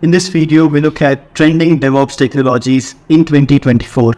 In this video, we look at trending DevOps technologies in 2024.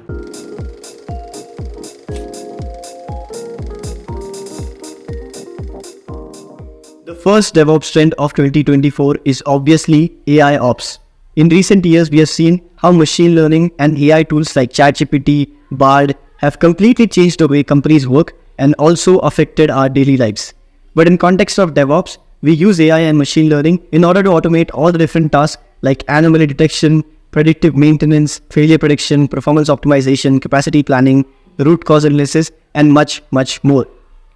The first DevOps trend of 2024 is obviously AIOps. In recent years, we have seen how machine learning and AI tools like ChatGPT, Bard have completely changed the way companies work and also affected our daily lives. But in context of DevOps, we use AI and machine learning in order to automate all the different tasks like anomaly detection, predictive maintenance, failure prediction, performance optimization, capacity planning, root cause analysis, and much more.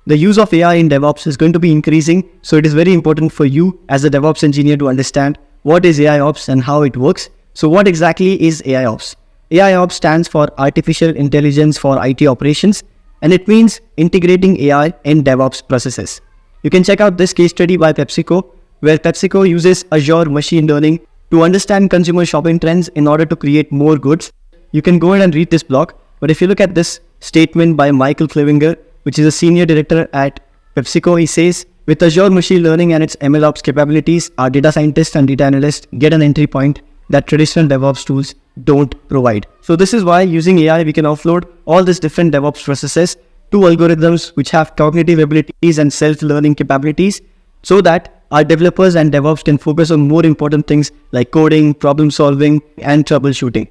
The use of AI in DevOps is going to be increasing, so it is very important for you as a DevOps engineer to understand what is AIOps and how it works. So what exactly is AIOps? AIOps stands for Artificial Intelligence for IT Operations, and it means integrating AI in DevOps processes. You can check out this case study by PepsiCo, where PepsiCo uses Azure machine learning to understand consumer shopping trends in order to create more goods. You can go ahead and read this blog, but if you look at this statement by Michael Klivinger, which is a senior director at PepsiCo, he says, with Azure machine learning and its MLOps capabilities, our data scientists and data analysts get an entry point that traditional DevOps tools don't provide. So this is why using AI, we can offload all these different DevOps processes to algorithms which have cognitive abilities and self-learning capabilities so that our developers and DevOps can focus on more important things like coding, problem solving, and troubleshooting.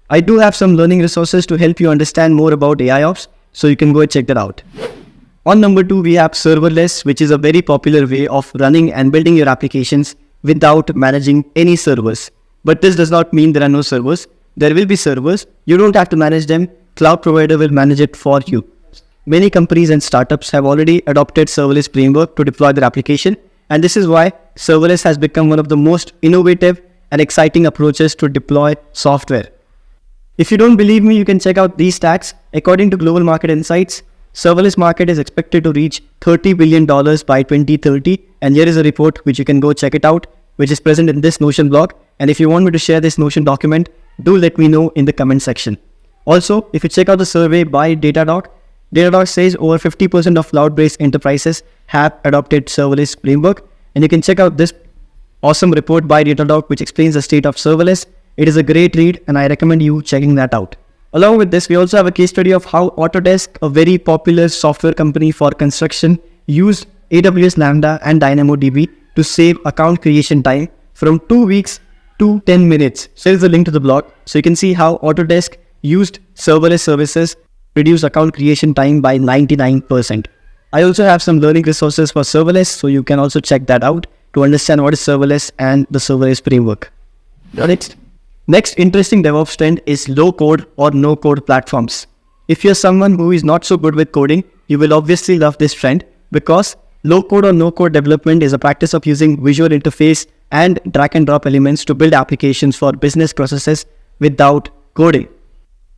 I do have some learning resources to help you understand more about AIOps, so you can go and check that out. On number 2, we have Serverless, which is a very popular way of running and building your applications without managing any servers. But this does not mean there are no servers. There will be servers. You don't have to manage them. Cloud provider will manage it for you. Many companies and startups have already adopted serverless framework to deploy their application. And this is why serverless has become one of the most innovative and exciting approaches to deploy software. If you don't believe me, you can check out these stats. According to Global Market Insights, serverless market is expected to reach $30 billion by 2030. And here is a report which you can go check it out, which is present in this Notion blog. And if you want me to share this Notion document, do let me know in the comment section. Also, if you check out the survey by Datadog says over 50% of cloud-based enterprises have adopted serverless framework. And you can check out this awesome report by Datadog, which explains the state of serverless. It is a great read, and I recommend you checking that out. Along with this, we also have a case study of how Autodesk, a very popular software company for construction, used AWS Lambda and DynamoDB to save account creation time from 2 weeks to 10 minutes. So here's the link to the blog. So you can see how Autodesk used serverless services to reduce account creation time by 99%. I also have some learning resources for serverless, so you can also check that out to understand what is serverless and the serverless framework. Next interesting DevOps trend is low-code or no-code platforms. If you're someone who is not so good with coding, you will obviously love this trend because low-code or no-code development is a practice of using visual interface and drag-and-drop elements to build applications for business processes without coding.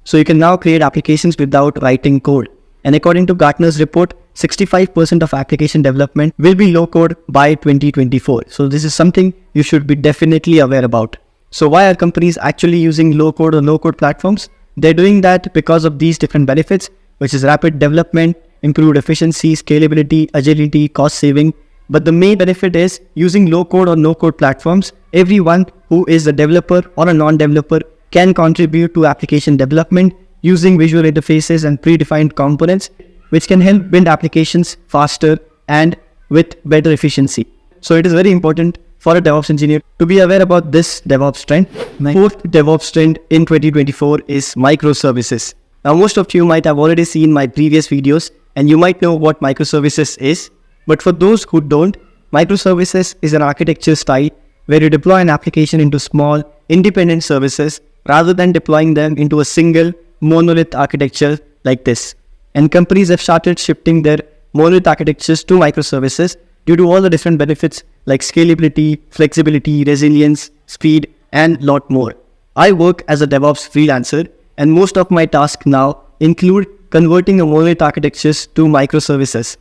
So you can now create applications without writing code. And according to Gartner's report, 65% of application development will be low-code by 2024. So this is something you should be definitely aware about. So why are companies actually using low-code or no-code platforms? They're doing that because of these different benefits, which is rapid development, improved efficiency, scalability, agility, cost saving. But the main benefit is using low-code or no-code platforms. Everyone who is a developer or a non-developer can contribute to application development using visual interfaces and predefined components, which can help build applications faster and with better efficiency. So it is very important for a DevOps engineer to be aware about this DevOps trend. Fourth DevOps trend in 2024 is microservices. Now, most of you might have already seen my previous videos and you might know what microservices is. But for those who don't, microservices is an architecture style where you deploy an application into small, independent services rather than deploying them into a single monolith architecture like this. And companies have started shifting their monolith architectures to microservices due to all the different benefits like scalability, flexibility, resilience, speed, and lot more. I work as a DevOps freelancer, and most of my tasks now include converting a monolith architectures to microservices.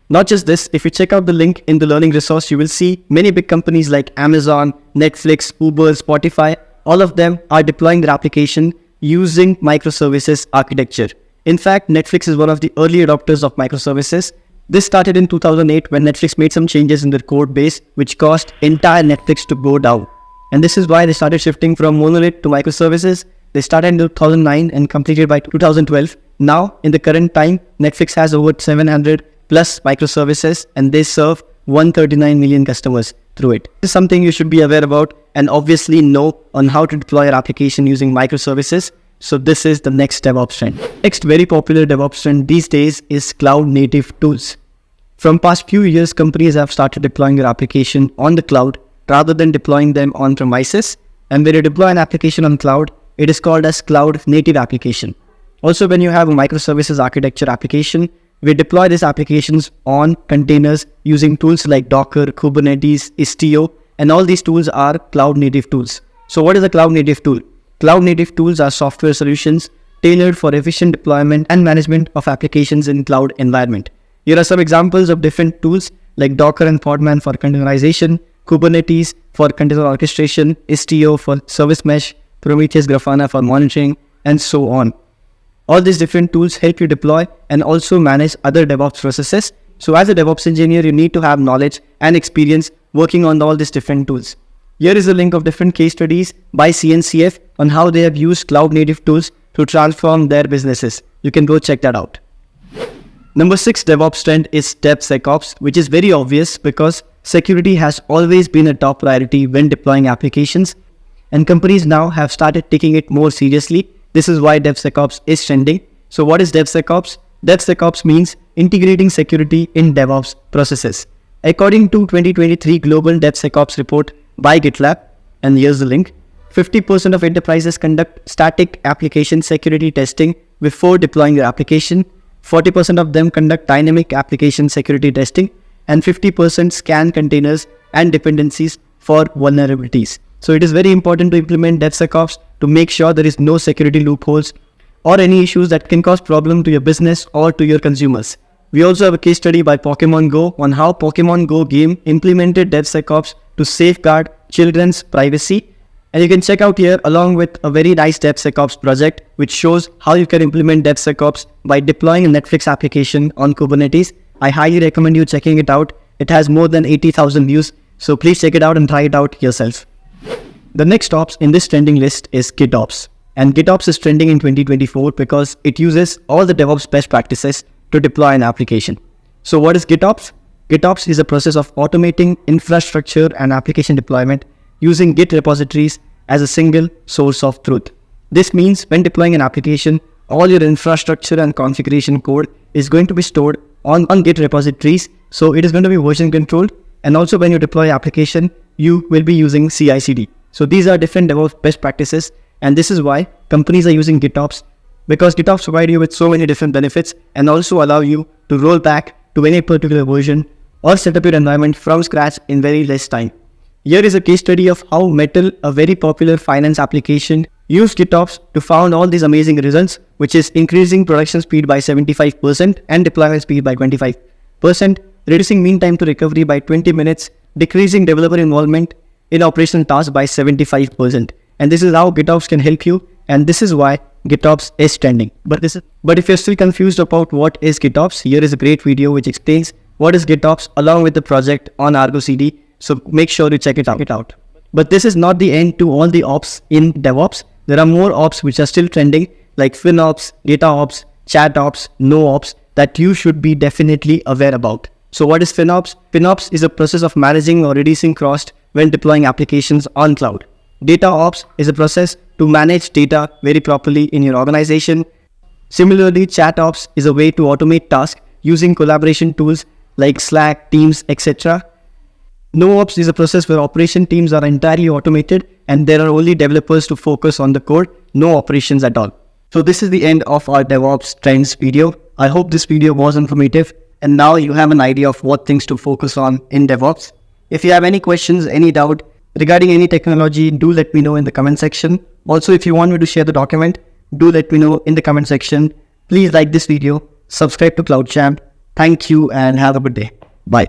Not just this, if you check out the link in the learning resource, you will see many big companies like Amazon, Netflix, Uber, Spotify, all of them are deploying their application using microservices architecture. In fact, Netflix is one of the early adopters of microservices. This started in 2008 when Netflix made some changes in their code base, which caused entire Netflix to go down. And this is why they started shifting from monolith to microservices. They started in 2009 and completed by 2012. Now, in the current time, Netflix has over 700 plus microservices and they serve 139 million customers through it. This is something you should be aware about and obviously know on how to deploy your application using microservices. So this is the next DevOps trend. Next very popular DevOps trend these days is cloud native tools. From past few years, companies have started deploying their application on the cloud rather than deploying them on premises. And when you deploy an application on cloud, it is called as cloud native application. Also, when you have a microservices architecture application, we deploy these applications on containers using tools like Docker, Kubernetes, Istio, and all these tools are cloud native tools. So what is a cloud native tool? Cloud native tools are software solutions tailored for efficient deployment and management of applications in cloud environment. Here are some examples of different tools like Docker and Podman for containerization, Kubernetes for container orchestration, Istio for service mesh, Prometheus Grafana for monitoring, and so on. All these different tools help you deploy and also manage other DevOps processes. So as a DevOps engineer, you need to have knowledge and experience working on all these different tools. Here is a link of different case studies by CNCF on how they have used cloud native tools to transform their businesses. You can go check that out. Number 6 DevOps trend is DevSecOps, which is very obvious because security has always been a top priority when deploying applications, and companies now have started taking it more seriously. This is why DevSecOps is trending. So what is DevSecOps? DevSecOps means integrating security in DevOps processes. According to 2023 Global DevSecOps report by GitLab, and here's the link, 50% of enterprises conduct static application security testing before deploying their application, 40% of them conduct dynamic application security testing, and 50% scan containers and dependencies for vulnerabilities. So it is very important to implement DevSecOps to make sure there is no security loopholes or any issues that can cause problem to your business or to your consumers. We also have a case study by Pokemon Go on how Pokemon Go game implemented DevSecOps to safeguard children's privacy. And you can check out here along with a very nice DevSecOps project which shows how you can implement DevSecOps by deploying a Netflix application on Kubernetes. I highly recommend you checking it out. It has more than 80,000 views. So please check it out and try it out yourself. The next ops in this trending list is GitOps. And GitOps is trending in 2024 because it uses all the DevOps best practices to deploy an application. So what is GitOps? GitOps is a process of automating infrastructure and application deployment using Git repositories as a single source of truth. This means when deploying an application, all your infrastructure and configuration code is going to be stored on Git repositories. So it is going to be version controlled. And also when you deploy application, you will be using CI/CD. So these are different DevOps best practices. And this is why companies are using GitOps, because GitOps provide you with so many different benefits and also allow you to roll back to any particular version or set up your environment from scratch in very less time. Here is a case study of how Metal, a very popular finance application, used GitOps to found all these amazing results, which is increasing production speed by 75% and deployment speed by 25%, reducing mean time to recovery by 20 minutes, decreasing developer involvement in operational tasks by 75%. And this is how GitOps can help you, and this is why GitOps is trending. But if you're still confused about what is GitOps, here is a great video which explains what is GitOps along with the project on Argo CD. So make sure you check it out. But this is not the end to all the ops in DevOps. There are more ops which are still trending like FinOps, DataOps, ChatOps, NoOps that you should be definitely aware about. So what is FinOps? FinOps is a process of managing or reducing cost when deploying applications on cloud. DataOps is a process to manage data very properly in your organization. Similarly, ChatOps is a way to automate tasks using collaboration tools like Slack, Teams, etc. NoOps is a process where operation teams are entirely automated and there are only developers to focus on the code, no operations at all. So this is the end of our DevOps trends video. I hope this video was informative and now you have an idea of what things to focus on in DevOps. If you have any questions, any doubt regarding any technology, do let me know in the comment section. Also, if you want me to share the document, do let me know in the comment section. Please like this video, subscribe to CloudChamp. Thank you and have a good day. Bye.